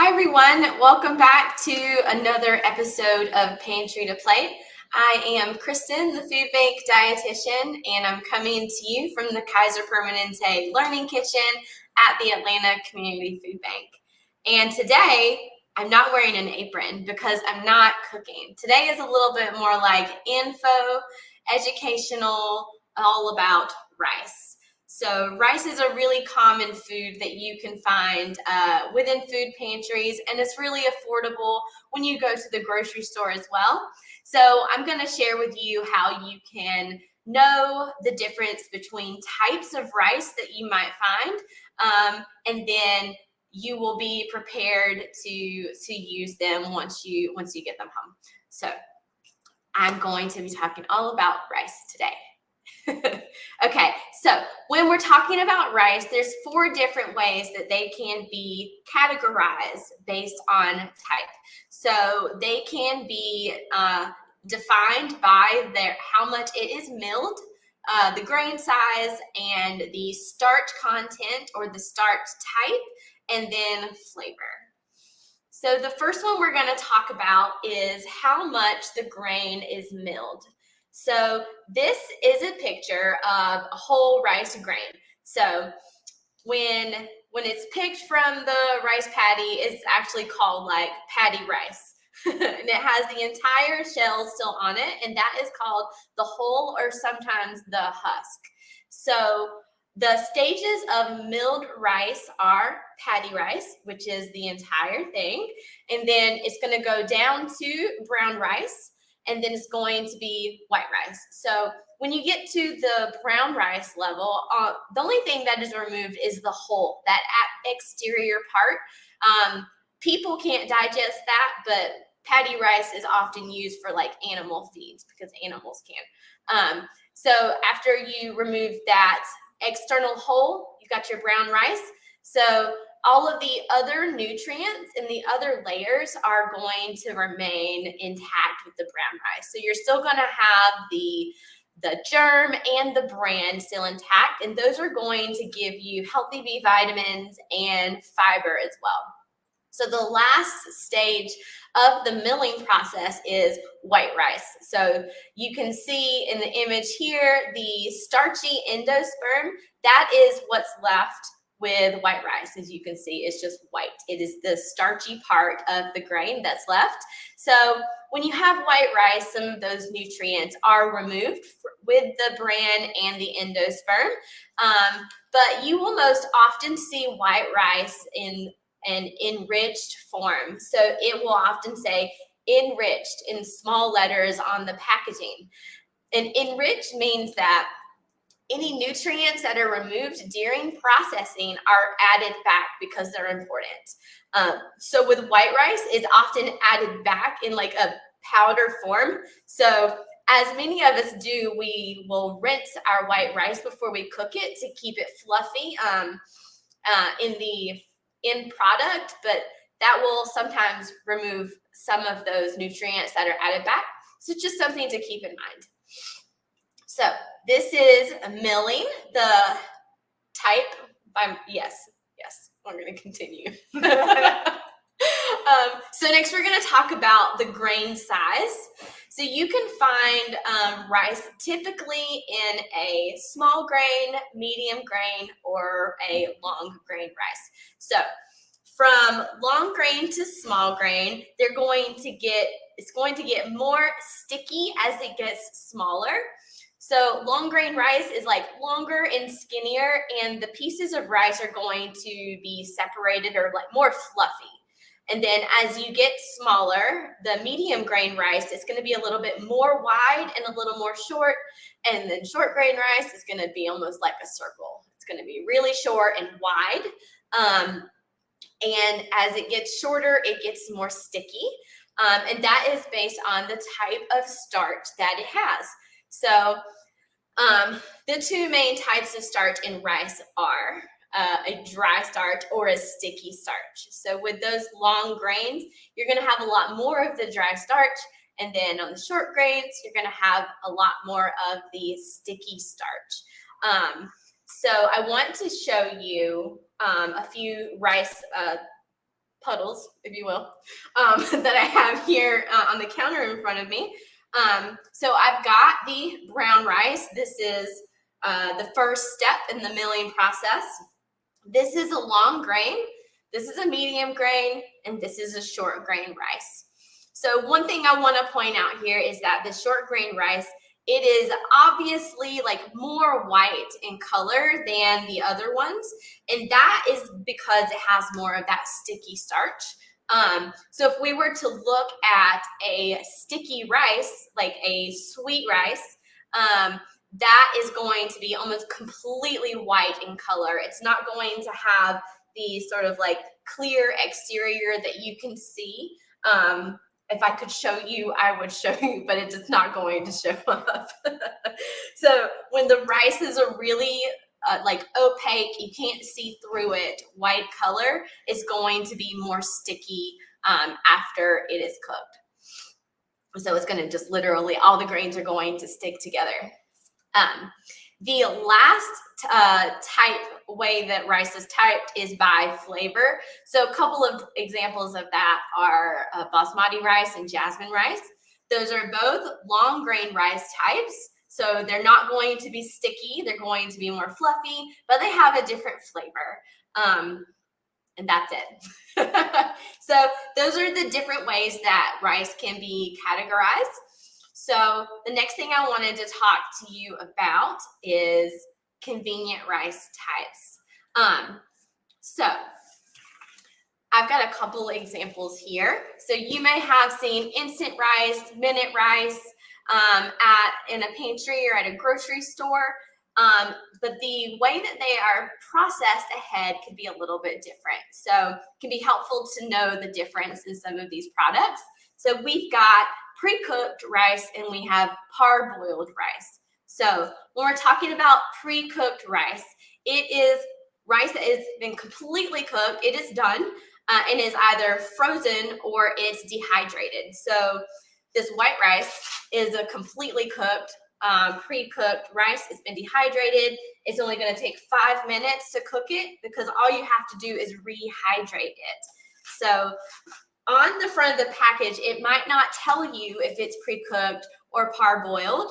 Hi everyone, welcome back to another episode of Pantry to Plate. I am Kristen, the food bank dietitian, and I'm coming to you from the Kaiser Permanente Learning Kitchen at the Atlanta Community Food Bank. And today, I'm not wearing an apron because I'm not cooking. Today is a little bit more like info, educational, all about rice. So rice is a really common food that you can find within food pantries, and it's really affordable when you go to the grocery store as well. So I'm going to share with you how you can know the difference between types of rice that you might find, and then you will be prepared to use them once you get them home. So I'm going to be talking all about rice today. Okay, so when we're talking about rice, there's 4 different ways that they can be categorized based on type. So they can be defined by how much it is milled, the grain size, and the starch content or the starch type, and then flavor. So the first one we're going to talk about is how much the grain is milled. So this is a picture of a whole rice grain. So when it's picked from the rice paddy, it's actually called like paddy rice. And it has the entire shell still on it, and that is called the hull or sometimes the husk. So the stages of milled rice are paddy rice, which is the entire thing, and then it's going to go down to brown rice, and then it's going to be white rice. So when you get to the brown rice level, the only thing that is removed is the hull, that exterior part. People can't digest that, but paddy rice is often used for like animal feeds because animals can. So after you remove that external hull, you got your brown rice. So all of the other nutrients and the other layers are going to remain intact with the brown rice. So you're still going to have the germ and the bran still intact, and those are going to give you healthy B vitamins and fiber as well. So the last stage of the milling process is white rice. So you can see in the image here, the starchy endosperm, that is what's left with white rice. As you can see, it's just white. It is the starchy part of the grain that's left. So when you have white rice, some of those nutrients are removed with the bran and the endosperm. But you will most often see white rice in an enriched form. So it will often say enriched in small letters on the packaging. And enriched means that any nutrients that are removed during processing are added back because they're important. So with white rice, it's often added back in like a powder form. So as many of us do, we will rinse our white rice before we cook it to keep it fluffy in the end product, but that will sometimes remove some of those nutrients that are added back. So just something to keep in mind. So this is milling, the type. Yes, we're going to continue. So next we're going to talk about the grain size. So you can find rice typically in a small grain, medium grain, or a long grain rice. So from long grain to small grain, it's going to get more sticky as it gets smaller. So long grain rice is like longer and skinnier, and the pieces of rice are going to be separated or like more fluffy. And then as you get smaller, the medium grain rice is going to be a little bit more wide and a little more short. And then short grain rice is going to be almost like a circle. It's going to be really short and wide. And as it gets shorter, it gets more sticky. And that is based on the type of starch that it has. So the 2 main types of starch in rice are a dry starch or a sticky starch. So with those long grains, you're going to have a lot more of the dry starch. And then on the short grains, you're going to have a lot more of the sticky starch. So I want to show you a few rice puddles, if you will, that I have here on the counter in front of me. So I've got the brown rice. This is the first step in the milling process. This is a long grain, this is a medium grain, and this is a short grain rice. So one thing I want to point out here is that the short grain rice, it is obviously like more white in color than the other ones, and that is because it has more of that sticky starch. So if we were to look at a sticky rice, like a sweet rice, that is going to be almost completely white in color. It's not going to have the sort of like clear exterior that you can see. If I could show you, I would show you, but it's just not going to show up. So when the rice is a really like opaque, you can't see through it, white color, it's going to be more sticky after it is cooked. So it's going to just literally, all the grains are going to stick together. The last way that rice is typed is by flavor. So a couple of examples of that are basmati rice and jasmine rice. Those are both long grain rice types. So they're not going to be sticky. They're going to be more fluffy, but they have a different flavor. And that's it. So those are the different ways that rice can be categorized. So the next thing I wanted to talk to you about is convenient rice types. So I've got a couple examples here. So you may have seen instant rice, minute rice in a pantry or at a grocery store. But the way that they are processed ahead could be a little bit different. So it can be helpful to know the difference in some of these products. So we've got pre-cooked rice and we have parboiled rice. So when we're talking about pre-cooked rice, it is rice that has been completely cooked. It is done and is either frozen or it's dehydrated. So this white rice is a completely cooked, pre-cooked rice. It's been dehydrated. It's only going to take 5 minutes to cook it because all you have to do is rehydrate it. So on the front of the package, it might not tell you if it's pre-cooked or parboiled.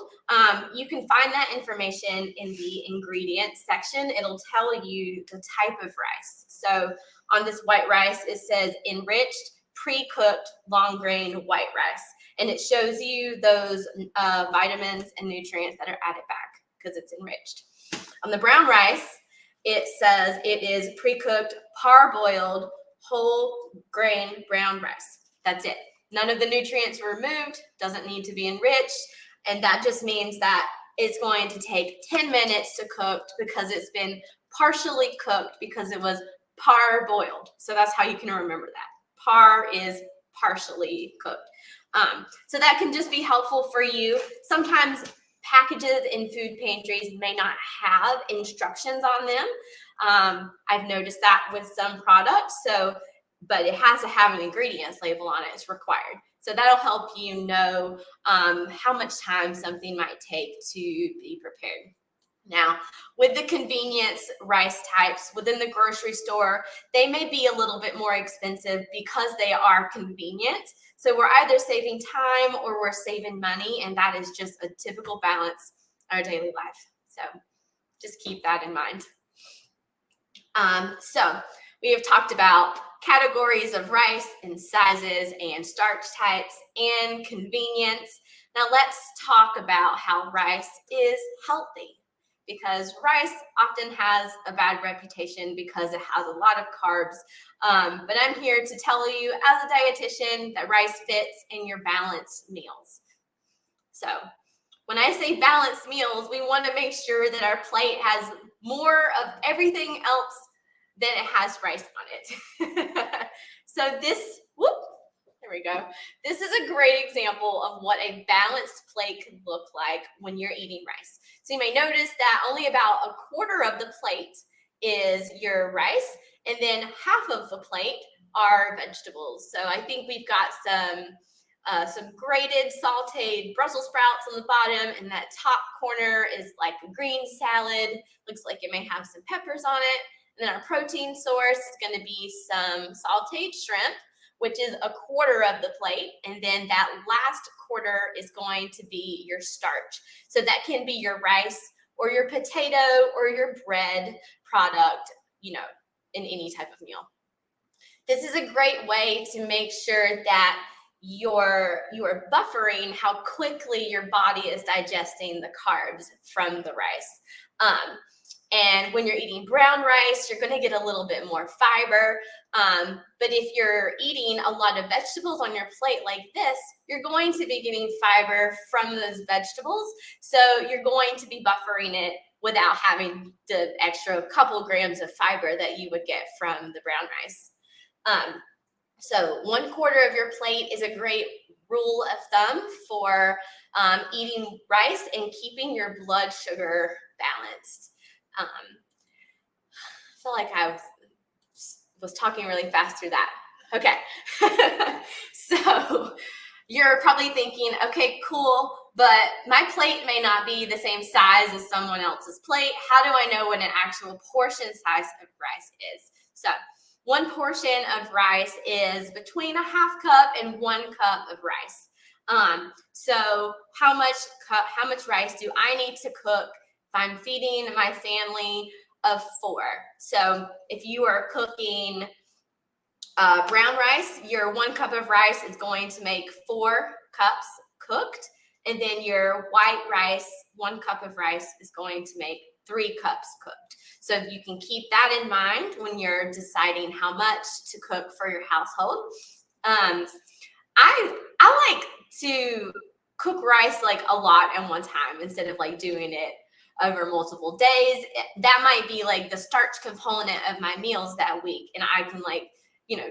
You can find that information in the ingredients section. It'll tell you the type of rice. So on this white rice, it says enriched, pre-cooked, long grain white rice. And it shows you those vitamins and nutrients that are added back because it's enriched. On the brown rice, it says it is pre-cooked, parboiled, whole grain brown rice. That's it. None of the nutrients were removed, doesn't need to be enriched. And that just means that it's going to take 10 minutes to cook because it's been partially cooked because it was parboiled. So that's how you can remember that. Par is partially cooked. So that can just be helpful for you. Sometimes packages in food pantries may not have instructions on them. I've noticed that with some products, but it has to have an ingredients label on it. It's required. So that'll help you know how much time something might take to be prepared. Now, with the convenience rice types within the grocery store, they may be a little bit more expensive because they are convenient. So we're either saving time or we're saving money, and that is just a typical balance in our daily life. So just keep that in mind. So we have talked about categories of rice and sizes and starch types and convenience. Now let's talk about how rice is healthy, because rice often has a bad reputation because it has a lot of carbs. But I'm here to tell you as a dietitian that rice fits in your balanced meals. So when I say balanced meals, we want to make sure that our plate has more of everything else than it has rice on it. So there we go. This is a great example of what a balanced plate can look like when you're eating rice. So you may notice that only about a quarter of the plate is your rice, and then half of the plate are vegetables. So I think we've got some grated, sauteed Brussels sprouts on the bottom, and that top corner is like a green salad. Looks like it may have some peppers on it. And then our protein source is going to be some sauteed shrimp, which is a quarter of the plate. And then that last quarter is going to be your starch. So that can be your rice or your potato or your bread product, in any type of meal. This is a great way to make sure that you're buffering how quickly your body is digesting the carbs from the rice. And when you're eating brown rice, you're going to get a little bit more fiber. But if you're eating a lot of vegetables on your plate like this, you're going to be getting fiber from those vegetables. So you're going to be buffering it without having the extra couple grams of fiber that you would get from the brown rice. So 1/4 of your plate is a great rule of thumb for eating rice and keeping your blood sugar balanced. I feel like I was talking really fast through that. Okay. So you're probably thinking, okay, cool, but my plate may not be the same size as someone else's plate. How do I know what an actual portion size of rice is? So 1 portion of rice is between a 1/2 cup and 1 cup of rice. So how much rice do I need to cook if I'm feeding my family of 4? So if you are cooking brown rice, your 1 cup of rice is going to make 4 cups cooked. And then your white rice, 1 cup of rice is going to make 3 cups cooked. So you can keep that in mind when you're deciding how much to cook for your household. I like to cook rice like a lot at one time instead of like doing it over multiple days. That might be like the starch component of my meals that week, and I can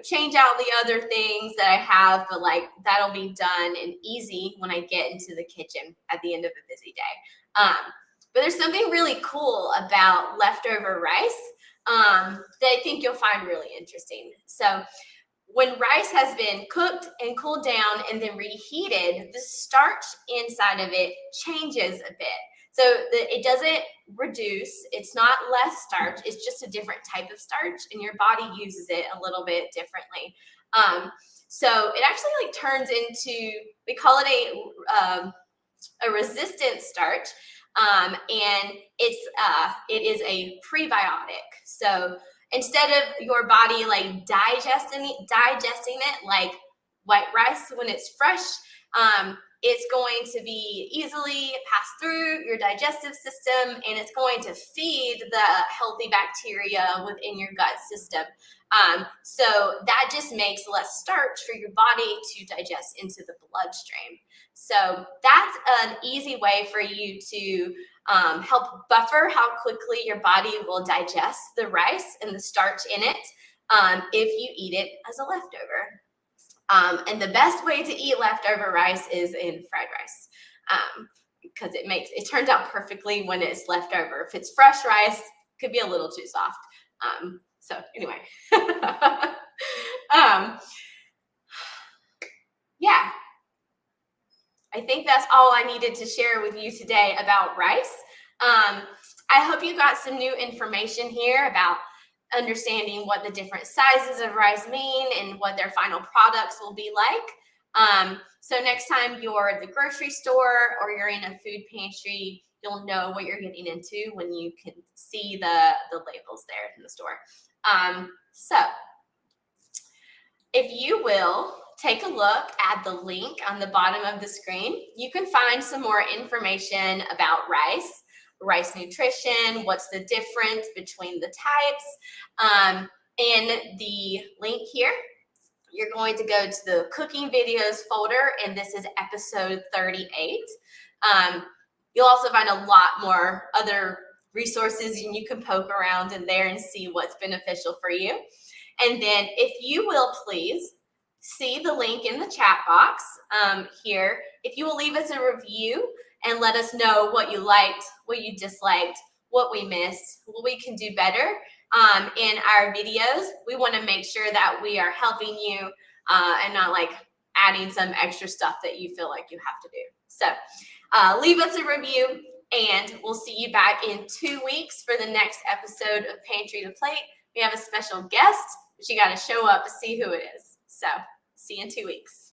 change out the other things that I have, but like that'll be done and easy when I get into the kitchen at the end of a busy day. But there's something really cool about leftover rice that I think you'll find really interesting. So when rice has been cooked and cooled down and then reheated, the starch inside of it changes a bit. So it doesn't reduce, it's not less starch, it's just a different type of starch, and your body uses it a little bit differently. So it actually turns into, we call it a resistant starch, and it is a prebiotic. So instead of your body digesting it like white rice when it's fresh, it's going to be easily pass through your digestive system, and it's going to feed the healthy bacteria within your gut system. So that just makes less starch for your body to digest into the bloodstream. So that's an easy way for you to help buffer how quickly your body will digest the rice and the starch in it if you eat it as a leftover. And the best way to eat leftover rice is in fried rice, because it turns out perfectly when it's leftover. If it's fresh rice, it could be a little too soft. So anyway, yeah, I think that's all I needed to share with you today about rice. I hope you got some new information here about understanding what the different sizes of rice mean and what their final products will be like. So next time you're at the grocery store or you're in a food pantry, you'll know what you're getting into when you can see the labels there in the store. So if you will take a look at the link on the bottom of the screen, you can find some more information about rice nutrition, what's the difference between the types. In the link here, you're going to go to the cooking videos folder, and this is episode 38. You'll also find a lot more other resources, and you can poke around in there and see what's beneficial for you. And then if you will please see the link in the chat box here. If you will leave us a review and let us know what you liked, what you disliked, what we missed, what we can do better in our videos. We want to make sure that we are helping you and not adding some extra stuff that you feel like you have to do. So leave us a review, and we'll see you back in 2 weeks for the next episode of Pantry to Plate. We have a special guest, but you got to show up to see who it is. So see you in 2 weeks.